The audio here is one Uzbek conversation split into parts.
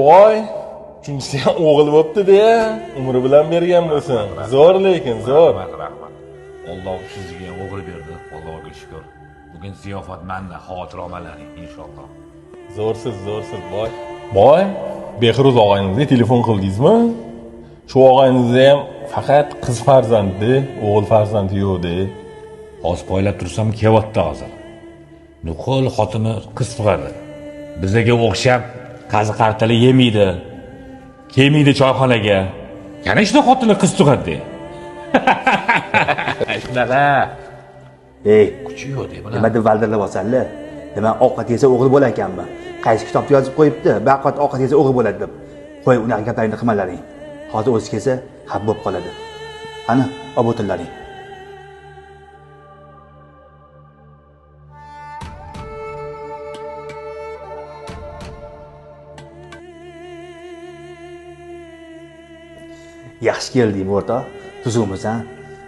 Boy, shunisi ham o'g'il bo'pti-da, umri bilan bergan bo'lsin. Zo'r lekin, zo'r. Rahmat. Alloh sizga ham o'g'il berdi. Allohga shukr. Bugun ziyofat menda, xotiromalaring inshaalloh. Zo'rsiz, boy. Boy, Behruz og'ayingizga telefon qildingizmi? Shu og'ayingizda ham faqat qiz farzandi, o'g'il farzandi yo'q-da. Hozir poylab tursam kelyapti hozir. Nuqul xotini qiz tug'adi. Bizga o'xshab qazi qartali yemaydi. Kelmaydi choyxonaga. Yana shuna xotini qiz tug'adi. Shunaqa. Kuchi yo'q deb nima deb valdirlab olsanlar? Nima ovqat yesa o'g'il bo'lar ekanmi? Qaysi kitobda yozib qo'yibdi, baqat ovqat yesa o'g'il bo'ladi deb. Qo'y, unaqa gaplaringni qilmalaring. Hozir o'zi kelsa, xafa bo'lib qoladi. Ana, olib o'tirlaring. Yaxshi kelding, o'rta. Tuzukmisan?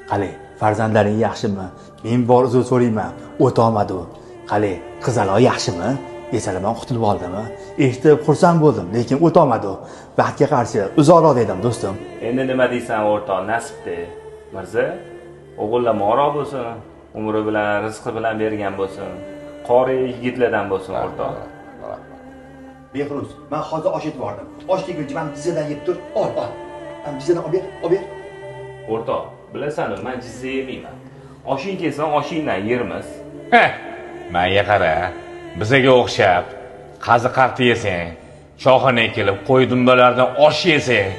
Qani, farzandlaring yaxshimi? Men bor uzr so'rayman, o'ta olmadi u. Qani, qizaloq yaxshimi? Esalamon qutulib oldimi? Eshitib xursand bo'ldim, lekin o'ta olmadi u. Baxtga qarshi uzoqroq dedim, do'stim. Endi nima deysan, o'rtoq, nasibda. Mirza, o'g'illar moro bo'lsin, umri bilan, rizqi bilan bergan bo'lsin. Qori yigitlardan bo'lsin, o'rtoq. Behruz, men hozir osh yetib bordim. Osh yeguncha men jizzadan yeb tur. Ol. Men jizzadan olib ber. O'rtoq, bilasan-ku, men jizza yemayman. Oshing kelsa, oshingdan yermiz. Menga qara, bizga o'xshab qazi qarti yesang, choyxonaga kelib qo'y dumbalardan osh yesang,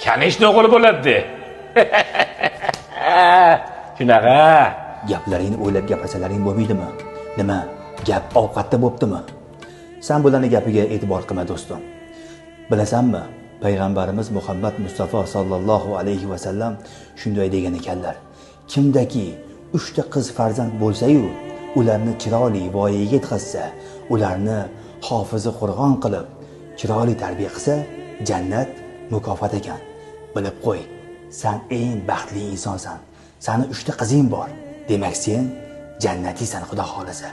kanishni o'g'il bo'ladi. Shunaqa. Gaplaringni o'ylab gapirsalaring bo'lmaydimi? Nima? Gap ovqatda bo'ptimi? Sen bularning gapiga e'tibor qilma, do'stim. Bilasanmi? Payg'ambarimiz Muhammad Mustafa sallallohu alayhi va sallam shunday degan ekanlar. Kimdaki 3 ta qiz farzand bo'lsa-yu, ularni chiroyli voyaga yetkazsa, ularni hofizi Qur'on qilib, chiroyli tarbiya qilsa, jannat mukofot ekan. Bilib qo'y, sen eng baxtli insonsan. Seni 3 ta qizing bor. Demak, sen jannatiysan, Xudo xolasa.